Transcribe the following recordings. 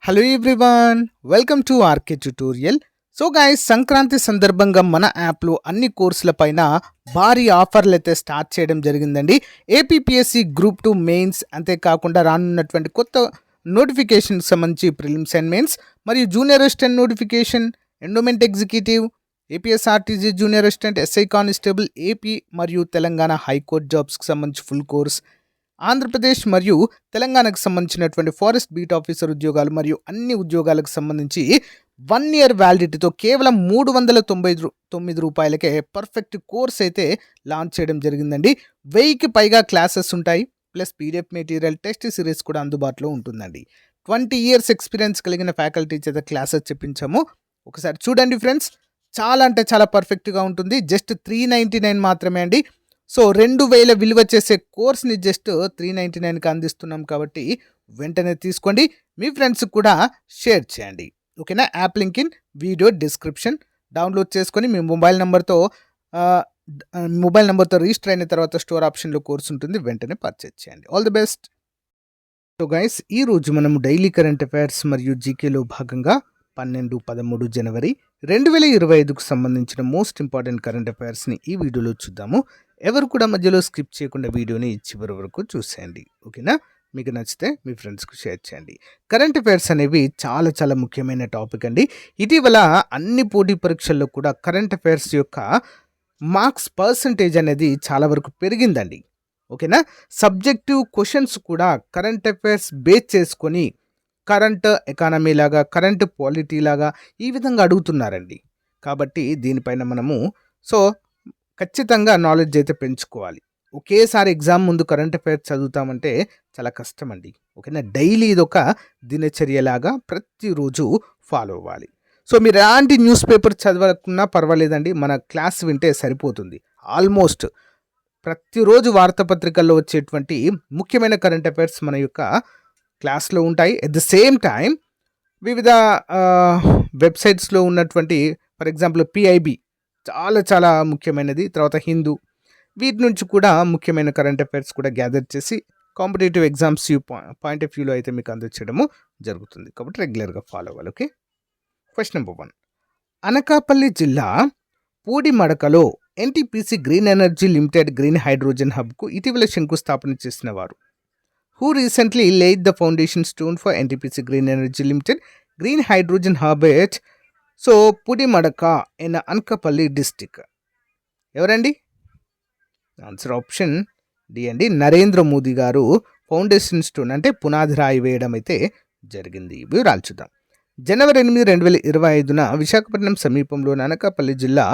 Hello everyone, welcome to RK tutorial. So guys, Sankranti సందర్భంగా మన యాప్లో అన్ని కోర్సుల పైన భారీ ఆఫర్లు అయితే స్టార్ట్ చేయడం జరిగిందండి. ఏపీపీఎస్సి గ్రూప్ 2 మెయిన్స్, అంతేకాకుండా రానున్నటువంటి కొత్త నోటిఫికేషన్కి సంబంధించి ప్రిలిమ్స్ అండ్ మెయిన్స్ మరియు junior assistant notification, endowment executive, APSRTC junior assistant, SI constable, AP మరియు తెలంగాణ హైకోర్టు జాబ్స్కి సంబంధించి ఫుల్ కోర్స్, ఆంధ్రప్రదేశ్ మరియు తెలంగాణకు సంబంధించినటువంటి ఫారెస్ట్ బీట్ ఆఫీసర్ ఉద్యోగాలు మరియు అన్ని ఉద్యోగాలకు సంబంధించి 1 ఇయర్ వ్యాలిడిటీతో కేవలం రూ. 399 పర్ఫెక్ట్ కోర్స్ అయితే లాంచ్ చేయడం జరిగిందండి. 1000కి పైగా క్లాసెస్ ఉంటాయి, plus PDF material, test series కూడా అందుబాటులో ఉంటుందండి. 20 ఇయర్స్ ఎక్స్పీరియన్స్ కలిగిన ఫ్యాకల్టీ చేత క్లాసెస్ చెప్పించాము. ఒకసారి చూడండి ఫ్రెండ్స్, చాలా అంటే చాలా పర్ఫెక్ట్గా ఉంటుంది. జస్ట్ 399 మాత్రమే అండి. సో 2000 విలువ చేసే కోర్స్ని జస్ట్ 399కి అందిస్తున్నాం కాబట్టి వెంటనే తీసుకోండి, మీ ఫ్రెండ్స్కి కూడా షేర్ చేయండి. ఓకేనా? App link in video description. Download చేసుకొని మీ మొబైల్ నెంబర్తో రిజిస్టర్ అయిన తర్వాత స్టోర్ ఆప్షన్లో కోర్స్ ఉంటుంది, వెంటనే పర్చేజ్ చేయండి. All the best. So guys, ఈరోజు మనం డైలీ కరెంట్ అఫైర్స్ మరియు జీకేలో భాగంగా 12-13 జనవరి 2025కు సంబంధించిన మోస్ట్ ఇంపార్టెంట్ కరెంట్ అఫైర్స్ని ఈ వీడియోలో చూద్దాము. ఎవరు కూడా మధ్యలో స్కిప్ చేయకుండా వీడియోని చివరి వరకు చూసేయండి. ఓకేనా? మీకు నచ్చితే మీ ఫ్రెండ్స్కి షేర్ చేయండి. కరెంట్ అఫైర్స్ అనేవి చాలా చాలా ముఖ్యమైన టాపిక్ అండి. ఇటీవల అన్ని పోటీ పరీక్షల్లో కూడా కరెంట్ అఫైర్స్ యొక్క మార్క్స్ పర్సంటేజ్ అనేది చాలా వరకు పెరిగిందండి. ఓకేనా? సబ్జెక్టివ్ క్వశ్చన్స్ కూడా కరెంట్ అఫైర్స్ బేస్ చేసుకొని కరెంట్ ఎకానమీ లాగా, కరెంట్ పాలిటీ లాగా ఈ విధంగా అడుగుతున్నారండి. కాబట్టి దీనిపైన మనము ఖచ్చితంగా నాలెడ్జ్ అయితే పెంచుకోవాలి. ఒకేసారి ఎగ్జామ్ ముందు కరెంట్ అఫైర్స్ చదువుతామంటే చాలా కష్టం అండి. ఓకేనా? డైలీ ఇదొక దినచర్యలాగా ప్రతిరోజు ఫాలో అవ్వాలి. సో మీరు ఎలాంటి న్యూస్ పేపర్ చదవకున్నా పర్వాలేదండి, మన క్లాస్ వింటే సరిపోతుంది. ఆల్మోస్ట్ ప్రతిరోజు వార్తాపత్రికల్లో వచ్చేటువంటి ముఖ్యమైన కరెంట్ అఫైర్స్ మన యొక్క క్లాస్లో ఉంటాయి. ఎట్ ద సేమ్ టైం వివిధ వెబ్సైట్స్లో ఉన్నటువంటి, ఫర్ ఎగ్జాంపుల్ పిఐబి చాలా చాలా ముఖ్యమైనది, తర్వాత హిందూ, వీటి నుంచి కూడా ముఖ్యమైన కరెంట్ అఫైర్స్ కూడా గ్యాదర్ చేసి కాంపిటేటివ్ ఎగ్జామ్స్ పాయింట్ ఆఫ్ వ్యూలో అయితే మీకు అందించడము జరుగుతుంది. కాబట్టి రెగ్యులర్గా ఫాలో అవ్వాలి. ఓకే? Question number 1. అనకాపల్లి జిల్లా పూడిమడకలో NTPC green energy limited green hydrogen హబ్కు ఇటీవల శంకుస్థాపన చేసిన వారు? Who recently laid the foundation stone for NTPC Green Energy Limited Green Hydrogen Hub at Pudimadaka in Anakapalli district? ఎవరండి? ఆన్సర్ ఆప్షన్ డి అండి. నరేంద్ర మోదీ గారు ఫౌండేషన్ స్టోన్ అంటే పునాది రాయి వేయడం అయితే జరిగింది. వివరాలు చూద్దాం. జనవరి 8, 2025న విశాఖపట్నం సమీపంలోని అనకాపల్లి జిల్లా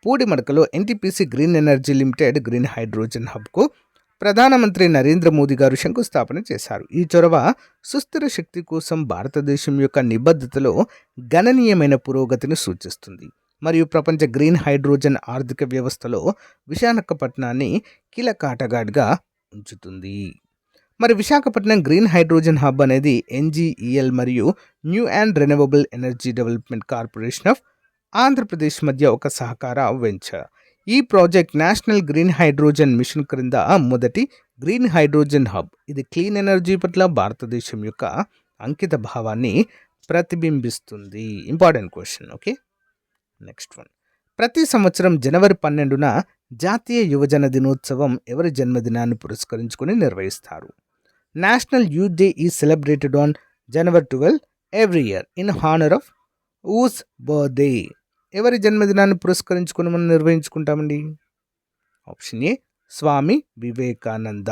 పూడిమడకలో NTPC green energy limited green hydrogen హబ్కు ప్రధానమంత్రి నరేంద్ర మోదీ గారు శంకుస్థాపన చేశారు. ఈ చొరవ సుస్థిర శక్తి కోసం భారతదేశం యొక్క నిబద్ధతలో గణనీయమైన పురోగతిని సూచిస్తుంది మరియు ప్రపంచ గ్రీన్ హైడ్రోజన్ ఆర్థిక వ్యవస్థలో విశాఖపట్నాన్ని కీలకాటగాడిగా ఉంచుతుంది. మరి విశాఖపట్నం గ్రీన్ హైడ్రోజన్ హబ్ అనేది ఎన్జీఈఎల్ మరియు new and renewable energy development corporation of Andhra Pradesh మధ్య ఒక సహకార వెంచర్. ఈ project national green hydrogen mission క్రింద మొదటి గ్రీన్ హైడ్రోజన్ హబ్. ఇది క్లీన్ ఎనర్జీ పట్ల భారతదేశం యొక్క అంకిత భావాన్ని ప్రతిబింబిస్తుంది. Important question. Okay? Next one. ప్రతి సంవత్సరం జనవరి 12న జాతీయ యువజన దినోత్సవం ఎవరి జన్మదినాన్ని పురస్కరించుకొని నిర్వహిస్తారు? National youth day is celebrated on January 12 every year in honour of whose birthday? ఎవరి జన్మదినాన్ని పురస్కరించుకొని మనం నిర్వహించుకుంటామండి? Option A Swami Vivekananda.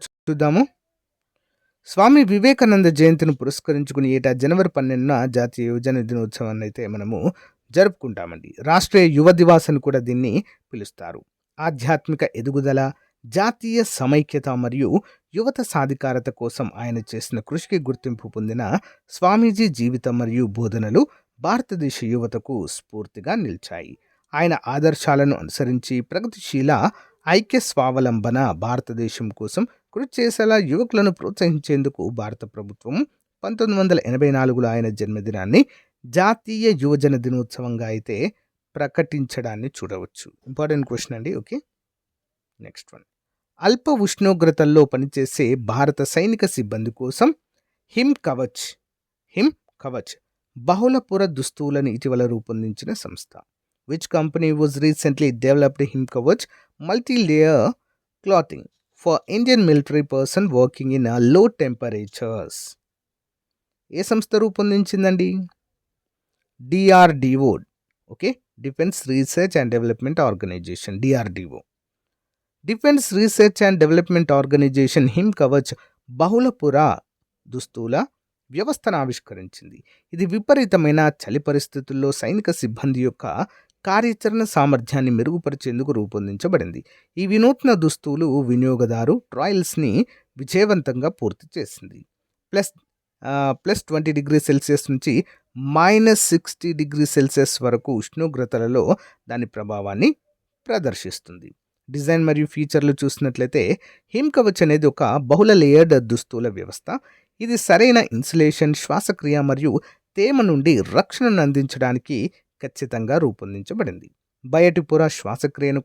చూద్దాము. స్వామి వివేకానంద జయంతిని పురస్కరించుకుని ఏటా జనవరి 12న జాతీయ యువజన దినోత్సవాన్ని అయితే మనము జరుపుకుంటామండి. రాష్ట్రీయ యువ దివాస్ అని కూడా దీన్ని పిలుస్తారు. ఆధ్యాత్మిక ఎదుగుదల, జాతీయ సమైక్యత మరియు యువత సాధికారత కోసం ఆయన చేసిన కృషికి గుర్తింపు పొందిన స్వామీజీ జీవితం మరియు బోధనలు భారతదేశ యువతకు స్ఫూర్తిగా నిలిచాయి. ఆయన ఆదర్శాలను అనుసరించి ప్రగతిశీల ఐక్య స్వావలంబన భారతదేశం కోసం కృషి చేసేలా యువకులను ప్రోత్సహించేందుకు భారత ప్రభుత్వం 1984లో ఆయన జన్మదినాన్ని జాతీయ యువజన దినోత్సవంగా అయితే ప్రకటించడాన్ని చూడవచ్చు. ఇంపార్టెంట్ క్వశ్చన్ అండి. ఓకే? Next one. అల్ప ఉష్ణోగ్రతల్లో పనిచేసే భారత సైనిక సిబ్బంది కోసం హిమ్ కవచ్ హిమ్ కవచ్ బహుళపుర దుస్తువులను ఇటీవల రూపొందించిన సంస్థ. Which company was recently developed Him Kavach multi-layer clothing for Indian military person working in low temperatures? ఏ సంస్థ రూపొందించిందండి? DRDO. Okay, defence research and development organisation, DRDO. Defence research and development organisation Him Kavach బహుళపుర దుస్తుల వ్యవస్థను ఆవిష్కరించింది. ఇది విపరీతమైన చలి పరిస్థితుల్లో సైనిక సిబ్బంది యొక్క కార్యాచరణ సామర్థ్యాన్ని మెరుగుపరిచేందుకు రూపొందించబడింది. ఈ వినూత్న దుస్తులు వినియోగదారు ట్రయల్స్ని విజయవంతంగా పూర్తి చేసింది. ప్లస్ 20°C నుంచి -60°C వరకు ఉష్ణోగ్రతలలో దాని ప్రభావాన్ని ప్రదర్శిస్తుంది. డిజైన్ మరియు ఫీచర్లు చూసినట్లయితే హిమ్ కవచ్ అనేది ఒక బహుళ లేయర్డ్ దుస్తుల వ్యవస్థ. ఇది సరైన ఇన్సులేషన్, శ్వాసక్రియ మరియు తేమ నుండి రక్షణను అందించడానికి ఖచ్చితంగా రూపొందించబడింది. బయటి పొర శ్వాసక్రియను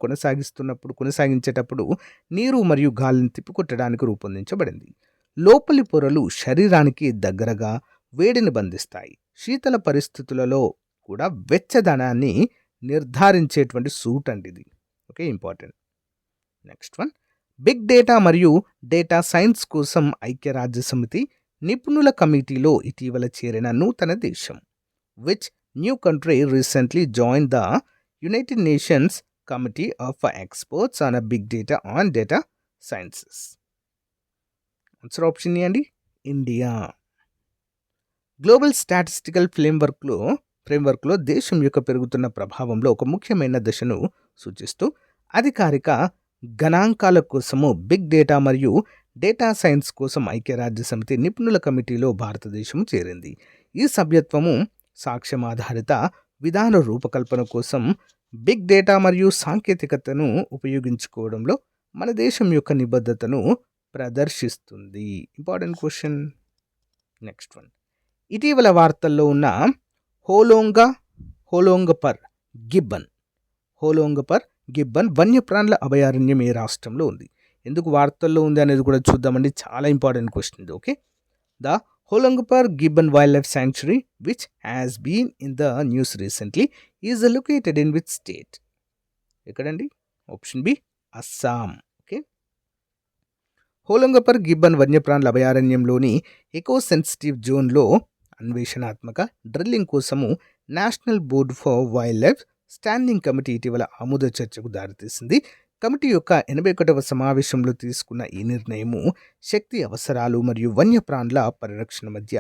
కొనసాగించేటప్పుడు నీరు మరియు గాలిని తిప్పికొట్టడానికి రూపొందించబడింది. లోపలి పొరలు శరీరానికి దగ్గరగా వేడిని బంధిస్తాయి. శీతల పరిస్థితులలో కూడా వెచ్చదనాన్ని నిర్ధారించేటువంటి సూట్ అండి ఇది. Okay, important. Next one, big data మరియు డేటా సైన్స్ కోసం ఐక్యరాజ్య సమితి నిపుణుల కమిటీలో ఇటీవల చేరిన నూతన దేశం. Which new country recently join the United Nations committee of experts on big data on data sciences? Answer option A అండి, ఇండియా. గ్లోబల్ స్టాటిస్టికల్ ఫ్రేమ్వర్క్లో దేశం యొక్క పెరుగుతున్న ప్రభావంలో ఒక ముఖ్యమైన దశను సూచిస్తూ అధికారిక గణాంకాల కోసము బిగ్ డేటా మరియు డేటా సైన్స్ కోసం ఐక్యరాజ్య సమితి నిపుణుల కమిటీలో భారతదేశం చేరింది. ఈ సభ్యత్వము సాక్ష్యం ఆధారిత విధాన రూపకల్పన కోసం బిగ్ డేటా మరియు సాంకేతికతను ఉపయోగించుకోవడంలో మన దేశం యొక్క నిబద్ధతను ప్రదర్శిస్తుంది. Important question. నెక్స్ట్ వన్, ఇటీవల వార్తల్లో ఉన్న హోలోంగపర్ గిబ్బన్ వన్యప్రాణుల అభయారణ్యం ఏ రాష్ట్రంలో ఉంది? ఎందుకు వార్తల్లో ఉంది అనేది కూడా చూద్దామండి. చాలా ఇంపార్టెంట్ క్వశ్చన్ ఇది. Okay, the Hollongapar gibbon wildlife sanctuary which has been in the news recently is located in which state? ఎక్కడండి? Option B, Assam. Okay, Hollongapar gibbon వన్యప్రాణుల అభయారణ్యంలోని ఎకో సెన్సిటివ్ జోన్లో అన్వేషణాత్మక డ్రిల్లింగ్ కోసము national board for wildlife standing committee ఇటీవల ఆమోద చర్చకు దారితీసింది. కమిటీ యొక్క 81వ సమావేశంలో తీసుకున్న ఈ నిర్ణయము శక్తి అవసరాలు మరియు వన్యప్రాణుల పరిరక్షణ మధ్య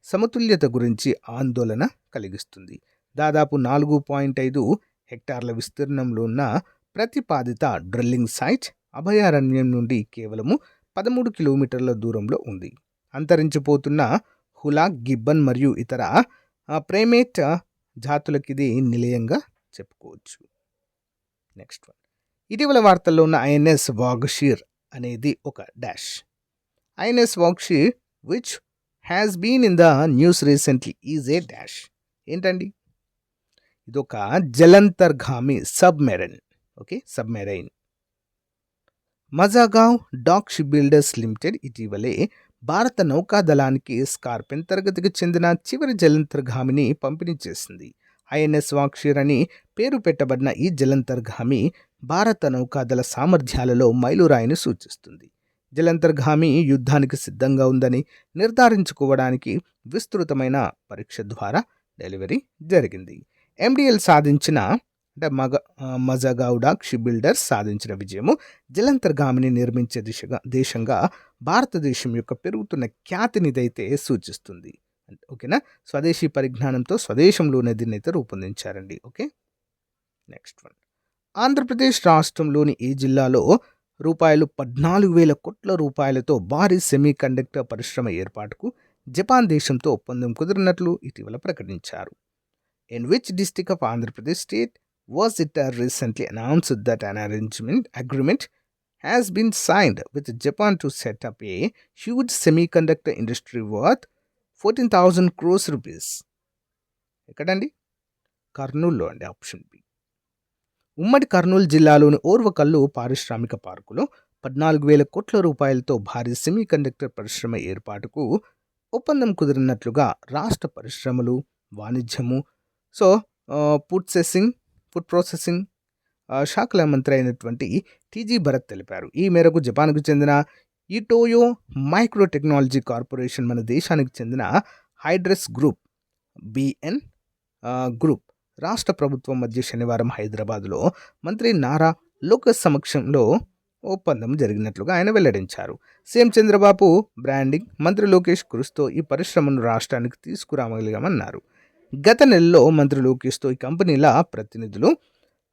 సమతుల్యత గురించి ఆందోళన కలిగిస్తుంది. దాదాపు 4.5 హెక్టార్ల విస్తీర్ణంలో ఉన్న ప్రతిపాదిత డ్రిల్లింగ్ సైట్ అభయారణ్యం నుండి కేవలము 13 కిలోమీటర్ల దూరంలో ఉంది. అంతరించిపోతున్న హులాక్, గిబ్బన్ మరియు ఇతర ప్రైమేట్ జాతులకు ఇది నిలయంగా చెప్పుకోవచ్చు. నెక్స్ట్ వన్, ఇటీవల వార్తల్లో ఉన్న ఐఎన్ఎస్ వాగ్షీర్ అనేది ఒక dash. INS Vagsheer which has been in the news recently is a dash. ఏంటండి? ఇదొక జలంతర్గామి submarine. Okay, submarine. Mazagon dock shipbuilders limited ఇటీవలే భారత నౌకాదళానికి స్కార్పిన్ తరగతికి చెందిన చివరి జలంతర్గామిని పంపిణీ చేసింది. ఐఎన్ఎస్ వాగ్షీర్ అని పేరు పెట్టబడిన ఈ జలంతర్గామి భారత నౌకాదళ సామర్థ్యాలలో మైలురాయిని సూచిస్తుంది. జలంతర్గామి యుద్ధానికి సిద్ధంగా ఉందని నిర్ధారించుకోవడానికి విస్తృతమైన పరీక్ష ద్వారా డెలివరీ జరిగింది. ఎండిఎల్ సాధించిన మజగావ్ డాక్ షిప్ బిల్డర్స్ సాధించిన విజయము జలంతర్గామిని నిర్మించే దేశంగా భారతదేశం యొక్క పెరుగుతున్న ఖ్యాతిని ఇదైతే సూచిస్తుంది. ఓకేనా, స్వదేశీ పరిజ్ఞానంతో స్వదేశంలోనే దీన్ని అయితే రూపొందించారండి. ఓకే, నెక్స్ట్ వన్, ఆంధ్రప్రదేశ్ రాష్ట్రంలోని ఈ జిల్లాలో ₹14,000 కోట్ల భారీ సెమీ కండక్టర్ పరిశ్రమ ఏర్పాటుకు జపాన్ దేశంతో ఒప్పందం కుదిరినట్లు ఇటీవల ప్రకటించారు. In which district of Andhra Pradesh state was it recently announced that an agreement has been signed with Japan to set up a huge semiconductor industry worth 14,000 crores rupees? ఎక్కడండి? కర్నూలులో అండి, option B. ఉమ్మడి కర్నూలు జిల్లాలోని ఓర్వకల్లు పారిశ్రామిక పార్కులో ₹14,000 కోట్ల భారీ semi conductor పరిశ్రమ ఏర్పాటుకు ఒప్పందం కుదిరినట్లుగా రాష్ట్ర పరిశ్రమలు, వాణిజ్యము, సో ఫుడ్ ప్రాసెసింగ్ శాఖల మంత్రి అయినటువంటి టీజీ భరత్ తెలిపారు. ఈ మేరకు జపాన్కు చెందిన ఇటోయో మైక్రో టెక్నాలజీ కార్పొరేషన్, మన దేశానికి చెందిన హైడ్రస్ గ్రూప్ బిఎన్ గ్రూప్ రాష్ట్ర ప్రభుత్వం మధ్య శనివారం హైదరాబాద్లో మంత్రి నారా లోకేష్ సమక్షంలో ఒప్పందం జరిగినట్లుగా ఆయన వెల్లడించారు. సీఎం చంద్రబాబు బ్రాండింగ్, మంత్రి లోకేష్ కృషితో ఈ పరిశ్రమను రాష్ట్రానికి తీసుకురాగలిగామన్నారు. గత నెలలో మంత్రి లోకేష్తో ఈ కంపెనీల ప్రతినిధులు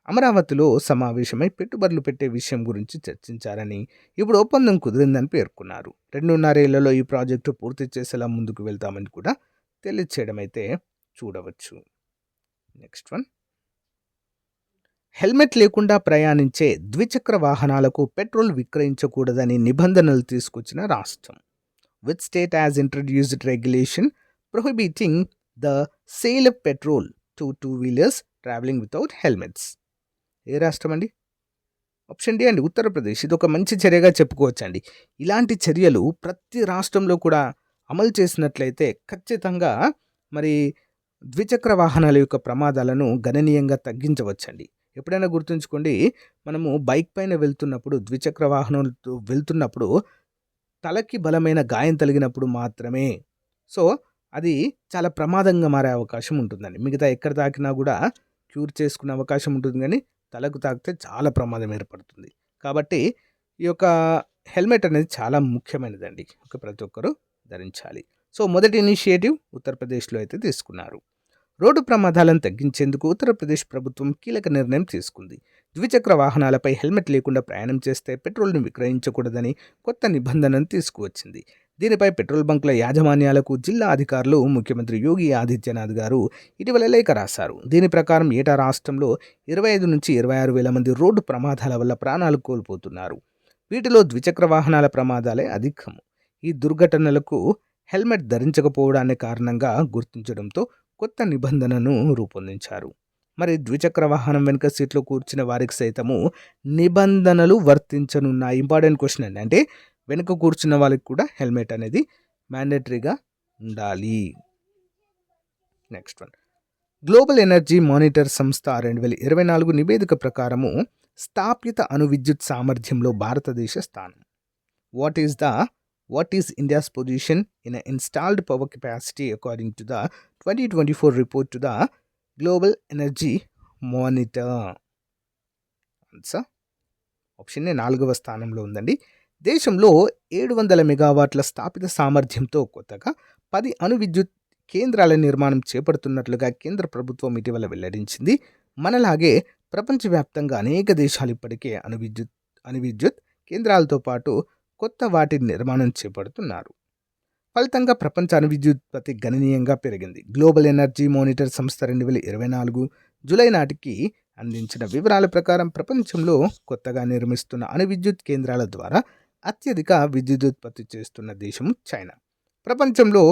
అమరావతిలో సమావేశమై పెట్టుబడులు పెట్టే విషయం గురించి చర్చించారని, ఇప్పుడు ఒప్పందం కుదిరిందని పేర్కొన్నారు. 2.5 ఏళ్లలో ఈ ప్రాజెక్టు పూర్తి చేసేలా ముందుకు వెళ్తామని కూడా తెలియచేయడం అయితే చూడవచ్చు. నెక్స్ట్ వన్, హెల్మెట్ లేకుండా ప్రయాణించే ద్విచక్ర వాహనాలకు పెట్రోల్ విక్రయించకూడదని నిబంధనలు తీసుకొచ్చిన రాష్ట్రం. Which state has introduced regulation prohibiting the sale of petrol to two-wheelers travelling without helmets? ఏ రాష్ట్రం అండి? ఆప్షన్ డి అండి, ఉత్తరప్రదేశ్. ఇది ఒక మంచి చర్యగా చెప్పుకోవచ్చండి. ఇలాంటి చర్యలు ప్రతి రాష్ట్రంలో కూడా అమలు చేసినట్లయితే ఖచ్చితంగా మరి ద్విచక్ర వాహనాల యొక్క ప్రమాదాలను గణనీయంగా తగ్గించవచ్చండి. ఎప్పుడైనా గుర్తుంచుకోండి, మనము బైక్ పైన వెళ్తున్నప్పుడు, ద్విచక్ర వాహనంతో వెళ్తున్నప్పుడు తలకి బలమైన గాయం తగిలినప్పుడు మాత్రమే అది చాలా ప్రమాదంగా మారే అవకాశం ఉంటుందండి. మిగతా ఎక్కడ తాకినా కూడా క్యూర్ చేసుకునే అవకాశం ఉంటుంది, కానీ తలకు తాకితే చాలా ప్రమాదం ఏర్పడుతుంది. కాబట్టి ఈ యొక్క హెల్మెట్ అనేది చాలా ముఖ్యమైనదండి. ప్రతి ఒక్కరూ ధరించాలి. మొదటి ఇనిషియేటివ్ ఉత్తరప్రదేశ్లో అయితే తీసుకున్నారు. రోడ్డు ప్రమాదాలను తగ్గించేందుకు ఉత్తరప్రదేశ్ ప్రభుత్వం కీలక నిర్ణయం తీసుకుంది. ద్విచక్ర వాహనాలపై హెల్మెట్ లేకుండా ప్రయాణం చేస్తే పెట్రోల్ను విక్రయించకూడదని కొత్త నిబంధనను తీసుకువచ్చింది. దీనిపై పెట్రోల్ బంకుల యాజమాన్యాలకు జిల్లా అధికారులు ముఖ్యమంత్రి యోగి ఆదిత్యనాథ్ గారు ఇటీవల లేఖ రాశారు. దీని ప్రకారం ఏటా రాష్ట్రంలో 25 నుంచి 26 వేల మంది రోడ్డు ప్రమాదాల వల్ల ప్రాణాలు కోల్పోతున్నారు. వీటిలో ద్విచక్ర వాహనాల ప్రమాదాలే అధికం. ఈ దుర్ఘటనలకు హెల్మెట్ ధరించకపోవడాన్ని కారణంగా గుర్తించడంతో కొత్త నిబంధనను రూపొందించారు. మరి ద్విచక్ర వాహనం వెనుక సీట్లో కూర్చున్న వారికి సైతము నిబంధనలు వర్తించనున్నాయి. ఇంపార్టెంట్ క్వశ్చన్ అండి. అంటే వెనుక కూర్చున్న వాళ్ళకి కూడా హెల్మెట్ అనేది మ్యాండేటరీగా ఉండాలి. Next one, global energy monitor సంస్థ 2024 నివేదిక ప్రకారము స్థాపిత అణు విద్యుత్ సామర్థ్యంలో భారతదేశ స్థానం. What is India's position in installed power capacity according to the 2024 report to the Global Energy Monitor? Answer option ఏ 4వ స్థానంలో ఉందండి. దేశంలో 700 మెగావాట్ల స్థాపిత సామర్థ్యంతో కొత్తగా 10 అణు విద్యుత్ కేంద్రాల నిర్మాణం చేపడుతున్నట్లుగా కేంద్ర ప్రభుత్వం ఇటీవల వెల్లడించింది. మనలాగే ప్రపంచవ్యాప్తంగా అనేక దేశాలు ఇప్పటికే అణు విద్యుత్ కేంద్రాలతో పాటు కొత్త వాటి నిర్మాణం చేపడుతున్నారు. ఫలితంగా ప్రపంచ అణు విద్యుత్పత్తి గణనీయంగా పెరిగింది. గ్లోబల్ ఎనర్జీ మానిటర్ సంస్థ 2024 జూలై నాటికి అందించిన వివరాల ప్రకారం ప్రపంచంలో కొత్తగా నిర్మిస్తున్న అణు విద్యుత్ కేంద్రాల ద్వారా అత్యధిక విద్యుదుత్పత్తి చేస్తున్న దేశం చైనా. ప్రపంచంలో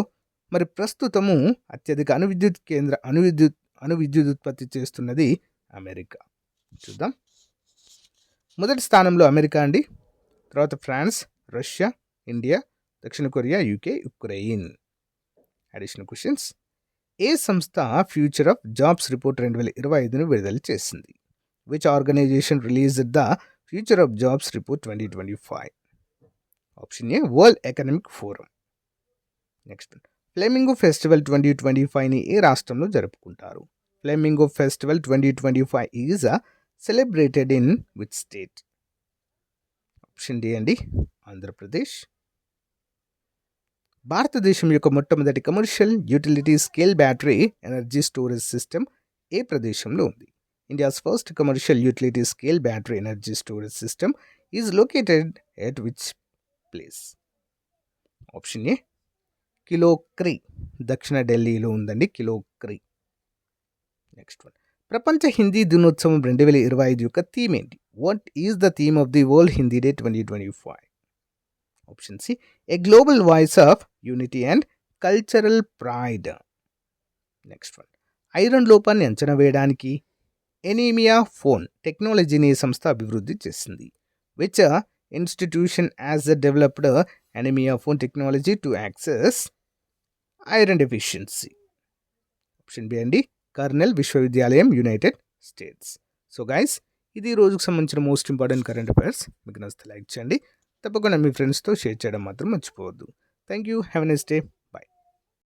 మరి ప్రస్తుతము అత్యధిక అణు విద్యుదుత్పత్తి చేస్తున్నది అమెరికా. చూద్దాం. మొదటి స్థానంలో అమెరికా అండి, తర్వాత ఫ్రాన్స్, రష్యా, ఇండియా, దక్షిణ Korea, UK, Ukraine. Additional questions. ఏ సంస్థ ఫ్యూచర్ ఆఫ్ జాబ్స్ రిపోర్ట్ 2025ను విడుదల చేసింది? Which organisation released the future of jobs report 2025? Option A world economic forum. Next, flamingo festival 2025ని ఏ రాష్ట్రంలో జరుపుకుంటారు? Flamingo festival 2025 is celebrated in which state? Option D అండి, ఆంధ్రప్రదేశ్. భారతదేశం యొక్క మొట్టమొదటి commercial utility scale battery energy storage system ఏ ప్రదేశంలో ఉంది? India's first commercial utility scale battery energy storage system is located at which place? Option A Kilokari, దక్షిణ ఢిల్లీలో ఉందండి కిలోక్రీ. నెక్స్ట్ వన్, ప్రపంచ హిందీ దినోత్సవం 2025 యొక్క థీమ్ ఏంటి? What is the theme of the world Hindi day 2025? Option C a global voice of unity and cultural pride. Next one, iron లోపాన్ని అంచనా వేయడానికి ఎనీమియా ఫోన్ టెక్నాలజీని సంస్థ అభివృద్ధి చేసింది. Which institution as developed anaemia phone technology to access iron deficiency. Option B అండి, Cornell విశ్వవిద్యాలయం, United states. So guys, ఇది ఈ రోజుకు సంబంధించిన మోస్ట్ ఇంపార్టెంట్ కరెంట్ అఫైర్స్. మీకు నచ్చితే లైక్ చేయండి, తప్పకుండా మీ ఫ్రెండ్స్తో షేర్ చేయడం మాత్రం మర్చిపోవద్దు. Thank you, have a nice day.